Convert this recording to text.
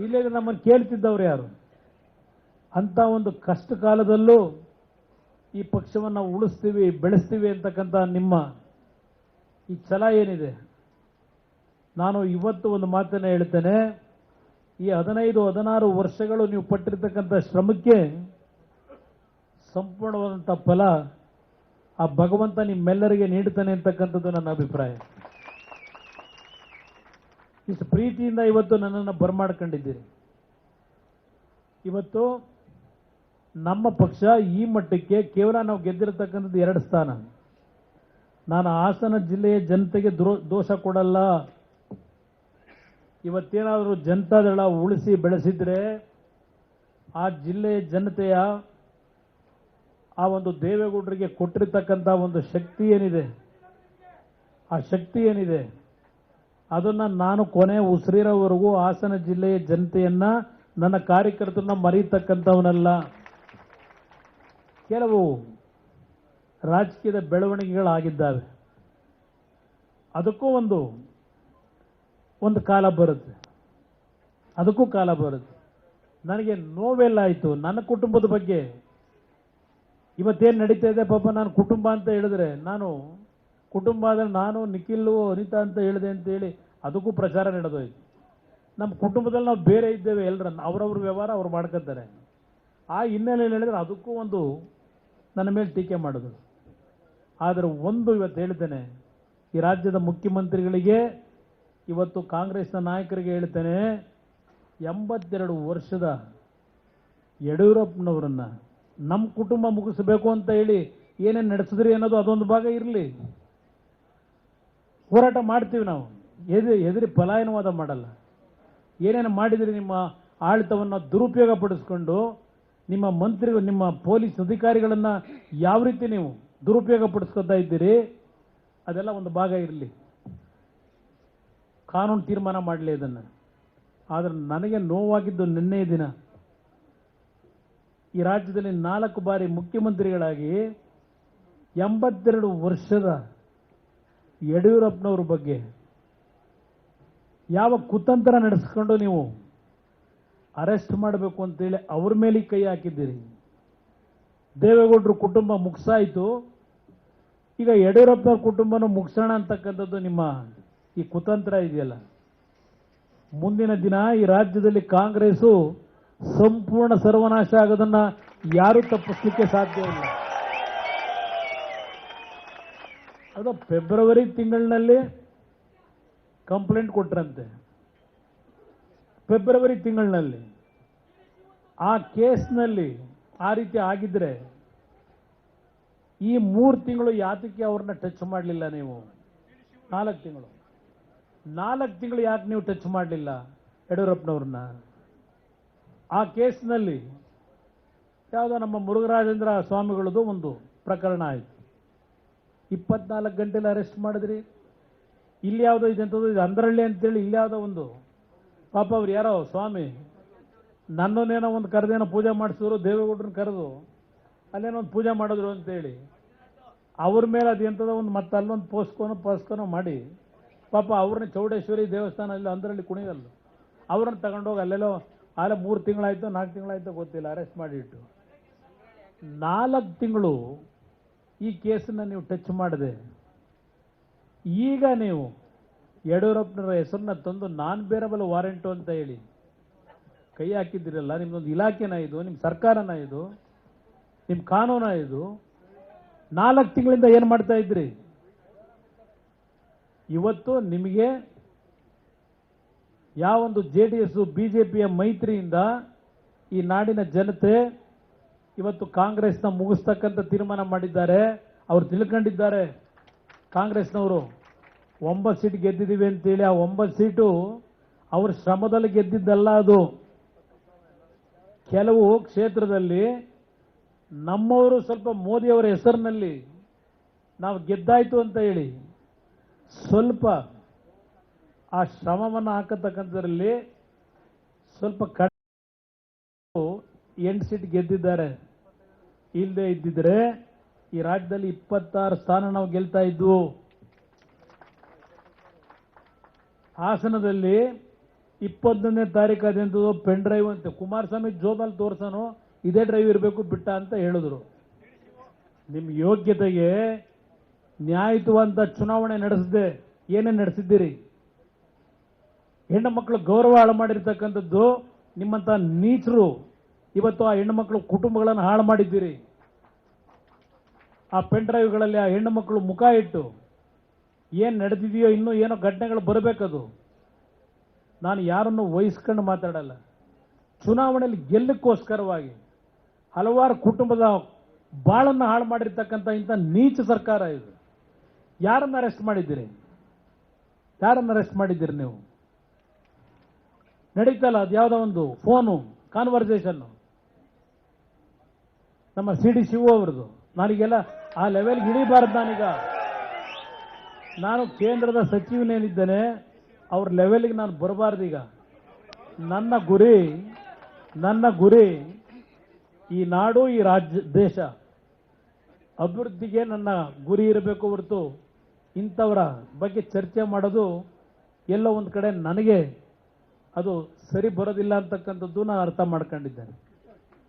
ಇಲ್ಲೇ ನಮ್ಮನ್ನು ಕೇಳ್ತಿದ್ದವ್ರು ಯಾರು? ಅಂತ ಒಂದು ಕಷ್ಟ ಕಾಲದಲ್ಲೂ ಈ ಪಕ್ಷವನ್ನು ಉಳಿಸ್ತೀವಿ ಬೆಳೆಸ್ತೀವಿ ಅಂತಕ್ಕಂಥ ನಿಮ್ಮ ಈ ಛಲ ಏನಿದೆ, ನಾನು ಇವತ್ತು ಒಂದು ಮಾತನ್ನ ಹೇಳ್ತೇನೆ. ಈ 15-16 ವರ್ಷಗಳು ನೀವು ಪಟ್ಟಿರ್ತಕ್ಕಂಥ ಶ್ರಮಕ್ಕೆ ಸಂಪೂರ್ಣವಾದಂಥ ಫಲ ಆ ಭಗವಂತ ನಿಮ್ಮೆಲ್ಲರಿಗೆ ನೀಡುತ್ತಾನೆ ಅಂತಕ್ಕಂಥದ್ದು ನನ್ನ ಅಭಿಪ್ರಾಯ. ಇಷ್ಟು ಪ್ರೀತಿಯಿಂದ ಇವತ್ತು ನನ್ನನ್ನು ಬರಮಾಡ್ಕೊಂಡಿದ್ದೀರಿ. ಇವತ್ತು ನಮ್ಮ ಪಕ್ಷ ಈ ಮಟ್ಟಕ್ಕೆ ಕೇವಲ ನಾವು ಗೆದ್ದಿರತಕ್ಕಂಥದ್ದು 2 ಸ್ಥಾನ. ನಾನು ಹಾಸನ ಜಿಲ್ಲೆಯ ಜನತೆಗೆ ದೋಷ ಕೊಡಲ್ಲ. ಇವತ್ತೇನಾದರೂ ಜನತಾದಳ ಉಳಿಸಿ ಬೆಳೆಸಿದ್ರೆ ಆ ಜಿಲ್ಲೆಯ ಜನತೆಯ ಆ ಒಂದು ದೇವೇಗೌಡರಿಗೆ ಕೊಟ್ಟಿರ್ತಕ್ಕಂಥ ಒಂದು ಶಕ್ತಿ ಏನಿದೆ, ಆ ಶಕ್ತಿ ಏನಿದೆ ಅದನ್ನ ನಾನು ಕೊನೆ ಉಸಿರಿರೋವರೆಗೂ ಹಾಸನ ಜಿಲ್ಲೆಯ ಜನತೆಯನ್ನ, ನನ್ನ ಕಾರ್ಯಕರ್ತರನ್ನ ಮರೀತಕ್ಕಂಥವನಲ್ಲ. ಕೆಲವು ರಾಜಕೀಯದ ಬೆಳವಣಿಗೆಗಳಾಗಿದ್ದಾವೆ, ಅದಕ್ಕೂ ಒಂದು ಕಾಲ ಬರುತ್ತೆ, ಅದಕ್ಕೂ ಕಾಲ ಬರುತ್ತೆ. ನನಗೆ ನೋವೆಲ್ಲ ಆಯಿತು ನನ್ನ ಕುಟುಂಬದ ಬಗ್ಗೆ. ಇವತ್ತೇನು ನಡೀತಾ ಇದೆ ಪಾಪ, ನಾನು ಕುಟುಂಬ ಅಂತ ಹೇಳಿದ್ರೆ, ನಾನು ಕುಟುಂಬ ಆದರೆ ನಾನು ನಿಖಿಲ್ ಅನಿತಾ ಅಂತ ಹೇಳಿದೆ ಅಂತೇಳಿ ಅದಕ್ಕೂ ಪ್ರಚಾರ ನಡೆದೋಯ್ತು. ನಮ್ಮ ಕುಟುಂಬದಲ್ಲಿ ನಾವು ಬೇರೆ ಇದ್ದೇವೆ, ಎಲ್ಲರನ್ನ ಅವರವ್ರ ವ್ಯವಹಾರ ಅವ್ರು ಮಾಡ್ಕೊತಾರೆ. ಆ ಹಿನ್ನೆಲೆಯಲ್ಲಿ ಹೇಳಿದ್ರೆ ಅದಕ್ಕೂ ನನ್ನ ಮೇಲೆ ಟೀಕೆ ಮಾಡಿದ್ರು. ಆದರೆ ಇವತ್ತು ಹೇಳ್ತೇನೆ, ಈ ರಾಜ್ಯದ ಮುಖ್ಯಮಂತ್ರಿಗಳಿಗೆ, ಇವತ್ತು ಕಾಂಗ್ರೆಸ್ನ ನಾಯಕರಿಗೆ ಹೇಳ್ತೇನೆ, 82 ವರ್ಷದ ಯಡಿಯೂರಪ್ಪನವರನ್ನ ನಮ್ಮ ಕುಟುಂಬ ಮುಗಿಸಬೇಕು ಅಂತ ಹೇಳಿ ಏನೇನು ನಡೆಸಿದ್ರಿ ಅನ್ನೋದು ಅದೊಂದು ಭಾಗ ಇರಲಿ. ಹೋರಾಟ ಮಾಡ್ತೀವಿ ನಾವು, ಎದುರಿ ಪಲಾಯನವಾದ ಮಾಡಲ್ಲ. ಏನೇನು ಮಾಡಿದ್ರಿ, ನಿಮ್ಮ ಆಡಳಿತವನ್ನು ದುರುಪಯೋಗ ಪಡಿಸ್ಕೊಂಡು ನಿಮ್ಮ ಮಂತ್ರಿಗಳು, ನಿಮ್ಮ ಪೊಲೀಸ್ ಅಧಿಕಾರಿಗಳನ್ನು ಯಾವ ರೀತಿ ನೀವು ದುರುಪಯೋಗ ಪಡಿಸ್ಕೊತಾ ಇದ್ದೀರಿ, ಅದೆಲ್ಲ ಒಂದು ಭಾಗ ಇರಲಿ. ಕಾನೂನು ತೀರ್ಮಾನ ಮಾಡಲಿ ಇದನ್ನು. ಆದರೆ ನನಗೆ ನೋವಾಗಿದ್ದು ನಿನ್ನೆ ದಿನ ಈ ರಾಜ್ಯದಲ್ಲಿ 4 ಬಾರಿ ಮುಖ್ಯಮಂತ್ರಿಗಳಾಗಿ 82 ವರ್ಷದ ಯಡಿಯೂರಪ್ಪನವ್ರ ಬಗ್ಗೆ ಯಾವ ಕುತಂತ್ರ ನಡೆಸ್ಕೊಂಡು ನೀವು ಅರೆಸ್ಟ್ ಮಾಡಬೇಕು ಅಂತೇಳಿ ಅವ್ರ ಮೇಲೆ ಕೈ ಹಾಕಿದ್ದೀರಿ. ದೇವೇಗೌಡರ ಕುಟುಂಬ ಮುಗಿಸಾಯಿತು, ಈಗ ಯಡಿಯೂರಪ್ಪನವ್ರ ಕುಟುಂಬನೂ ಮುಗಿಸೋಣ ಅಂತಕ್ಕಂಥದ್ದು ನಿಮ್ಮ ಈ ಕುತಂತ್ರ ಇದೆಯಲ್ಲ. ಮುಂದಿನ ದಿನ ಈ ರಾಜ್ಯದಲ್ಲಿ ಕಾಂಗ್ರೆಸ್ಸು ಸಂಪೂರ್ಣ ಸರ್ವನಾಶ ಆಗೋದನ್ನ ಯಾರೂ ತಪ್ಪಿಸಲಿಕ್ಕೆ ಸಾಧ್ಯ ಇಲ್ಲ. ಅದು ಫೆಬ್ರವರಿ ತಿಂಗಳಿನಲ್ಲಿ ಕಂಪ್ಲೇಂಟ್ ಕೊಟ್ರಂತೆ. ಫೆಬ್ರವರಿ ತಿಂಗಳಿನಲ್ಲಿ ಆ ಕೇಸ್ನಲ್ಲಿ ಆ ರೀತಿ ಆಗಿದ್ರೆ ಈ 3 ತಿಂಗಳು ಯಾತಕ್ಕೆ ಅವ್ರನ್ನ ಟಚ್ ಮಾಡಲಿಲ್ಲ ನೀವು? 4 ತಿಂಗಳು ಯಾಕೆ ನೀವು ಟಚ್ ಮಾಡಲಿಲ್ಲ ಯಡಿಯೂರಪ್ಪನವ್ರನ್ನ? ಆ ಕೇಸ್ನಲ್ಲಿ ಯಾವುದೋ ನಮ್ಮ ಮುರುಘರಾಜೇಂದ್ರ ಸ್ವಾಮಿಗಳದ್ದು ಒಂದು ಪ್ರಕರಣ ಆಯಿತು, 24 ಗಂಟೆಲಿ ಅರೆಸ್ಟ್ ಮಾಡಿದ್ರಿ. ಇಲ್ಲಿ ಯಾವುದೋ ಇದೆಂಥದ್ದು ಇದು ಅಂದ್ರಳ್ಳಿ ಅಂತೇಳಿ ಇಲ್ಲಿ ಯಾವುದೋ ಒಂದು ಪಾಪ ಅವ್ರು ಯಾರೋ ಸ್ವಾಮಿ ನನ್ನನ್ನೇನೋ ಒಂದು ಕರೆದೇನೋ ಪೂಜೆ ಮಾಡಿಸಿದ್ರು, ದೇವೇಗೌಡರನ್ನ ಕರೆದು ಅಲ್ಲೇನೋ ಒಂದು ಪೂಜೆ ಮಾಡಿದ್ರು ಅಂತೇಳಿ ಅವ್ರ ಮೇಲೆ ಅದು ಎಂಥದೋ ಒಂದು ಮತ್ತೆ ಅಲ್ಲೊಂದು ಪೋಸ್ಕೋನೋ ಮಾಡಿ ಪಾಪ ಅವ್ರನ್ನ ಚೌಡೇಶ್ವರಿ ದೇವಸ್ಥಾನ ಇಲ್ಲಿ ಅಂದ್ರಲ್ಲಿ ಕುಣಿಗಲ್ಲು ಅವ್ರನ್ನ ತಗೊಂಡೋಗಿ ಅಲ್ಲೆಲ್ಲೋ 3 ತಿಂಗಳಾಯ್ತು 4 ತಿಂಗಳಾಯ್ತು ಗೊತ್ತಿಲ್ಲ, ಅರೆಸ್ಟ್ ಮಾಡಿಟ್ಟು 4 ತಿಂಗಳು ಈ ಕೇಸನ್ನು ನೀವು ಟಚ್ ಮಾಡಿದೆ. ಈಗ ನೀವು ಯಡಿಯೂರಪ್ಪನವರ ಹೆಸರನ್ನ ತಂದು ನಾನ್ ಬೇರಬಲ್ ವಾರೆಂಟು ಅಂತ ಹೇಳಿ ಕೈ ಹಾಕಿದ್ದೀರಲ್ಲ. ನಿಮ್ದೊಂದು ಇಲಾಖೆನ ಇದು, ನಿಮ್ಮ ಸರ್ಕಾರನ ಇದು, ನಿಮ್ಮ ಕಾನೂನ ಇದು? 4 ತಿಂಗಳಿಂದ ಏನು ಮಾಡ್ತಾ ಇದ್ರಿ? ಇವತ್ತು ನಿಮಗೆ ಯಾವೊಂದು JDS ಬಿಜೆಪಿಯ ಮೈತ್ರಿಯಿಂದ ಈ ನಾಡಿನ ಜನತೆ ಇವತ್ತು ಕಾಂಗ್ರೆಸ್ನ ಮುಗಿಸ್ತಕ್ಕಂಥ ತೀರ್ಮಾನ ಮಾಡಿದ್ದಾರೆ. ಅವ್ರು ತಿಳ್ಕೊಂಡಿದ್ದಾರೆ ಕಾಂಗ್ರೆಸ್ನವರು 9 ಸೀಟ್ ಗೆದ್ದಿದ್ದೀವಿ ಅಂತೇಳಿ. ಆ 9 ಸೀಟು ಅವ್ರ ಶ್ರಮದಲ್ಲಿ ಗೆದ್ದಿದ್ದಲ್ಲ. ಅದು ಕೆಲವು ಕ್ಷೇತ್ರದಲ್ಲಿ ನಮ್ಮವರು ಸ್ವಲ್ಪ ಮೋದಿಯವರ ಹೆಸರಿನಲ್ಲಿ ನಾವು ಗೆದ್ದಾಯ್ತು ಅಂತ ಹೇಳಿ ಸ್ವಲ್ಪ ಆ ಶ್ರಮವನ್ನು ಹಾಕತಕ್ಕಂಥದ್ರಲ್ಲಿ ಸ್ವಲ್ಪ 8 ಸೀಟ್ ಗೆದ್ದಿದ್ದಾರೆ. ಇಲ್ಲದೆ ಇದ್ದಿದ್ರೆ ಈ ರಾಜ್ಯದಲ್ಲಿ 26 ಸ್ಥಾನ ನಾವು ಗೆಲ್ತಾ ಇದ್ವು. ಹಾಸನದಲ್ಲಿ 21ನೇ ತಾರೀಕು ಅದೆಂತದೋ ಪೆನ್ ಡ್ರೈವ್ ಅಂತ ಕುಮಾರಸ್ವಾಮಿ ಜೋಬಲ್ಲಿ ತೋರ್ಸನೋ ಇದೇ ಡ್ರೈವ್ ಇರಬೇಕು ಬಿಟ್ಟ ಅಂತ ಹೇಳಿದ್ರು. ನಿಮ್ಮ ಯೋಗ್ಯತೆಗೆ ನ್ಯಾಯಯುತವಾದ ಚುನಾವಣೆ ನಡೆಸದೆ ಏನೇ ನಡೆಸಿದ್ದೀರಿ? ಹೆಣ್ಣು ಮಕ್ಕಳು ಗೌರವ ಹಾಳು ಮಾಡಿರ್ತಕ್ಕಂಥದ್ದು ನಿಮ್ಮಂತ ನೀಚರು ಇವತ್ತು ಆ ಹೆಣ್ಣು ಮಕ್ಕಳು ಕುಟುಂಬಗಳನ್ನು ಹಾಳು ಮಾಡಿದ್ದೀರಿ. ಆ ಪೆನ್ ಡ್ರೈವ್ಗಳಲ್ಲಿ ಆ ಹೆಣ್ಣು ಮಕ್ಕಳು ಮುಖ ಇಟ್ಟು ಏನು ನಡೆದಿದೆಯೋ ಇನ್ನೂ ಏನೋ ಘಟನೆಗಳು ಬರಬೇಕದು. ನಾನು ಯಾರನ್ನು ವಹಿಸ್ಕೊಂಡು ಮಾತಾಡಲ್ಲ. ಚುನಾವಣೆಯಲ್ಲಿ ಗೆಲ್ಲಕ್ಕೋಸ್ಕರವಾಗಿ ಹಲವಾರು ಕುಟುಂಬದ ಬಾಳನ್ನು ಹಾಳು ಮಾಡಿರ್ತಕ್ಕಂಥ ಇಂಥ ನೀಚ ಸರ್ಕಾರ ಇದು. ಯಾರನ್ನು ಅರೆಸ್ಟ್ ಮಾಡಿದ್ದೀರಿ? ಯಾರನ್ನು ಅರೆಸ್ಟ್ ಮಾಡಿದ್ದೀರಿ ನೀವು? ನಡೀತಲ್ಲ ಅದು ಯಾವುದೋ ಒಂದು ಫೋನು ಕಾನ್ವರ್ಸೇಷನ್ನು ನಮ್ಮ ಸಿ ಡಿ ಶಿವು ಅವ್ರದ್ದು. ನಾನೀಗೆಲ್ಲ ಆ ಲೆವೆಲ್ಗೆ ಇಳಿಬಾರ್ದು. ನಾನು ಕೇಂದ್ರದ ಸಚಿವನೇನಿದ್ದೇನೆ ಅವ್ರ ಲೆವೆಲ್ಗೆ ನಾನು ಬರಬಾರ್ದು. ಈಗ ನನ್ನ ಗುರಿ ಈ ನಾಡು, ಈ ರಾಜ್ಯ, ದೇಶ ಅಭಿವೃದ್ಧಿಗೆ ನನ್ನ ಗುರಿ ಇರಬೇಕು ಹೊರತು ಇಂಥವರ ಬಗ್ಗೆ ಚರ್ಚೆ ಮಾಡೋದು ಎಲ್ಲೋ ಒಂದು ಕಡೆ ನನಗೆ ಅದು ಸರಿ ಬರೋದಿಲ್ಲ ಅಂತಕ್ಕಂಥದ್ದು ನಾನು ಅರ್ಥ ಮಾಡ್ಕೊಂಡಿದ್ದೇನೆ.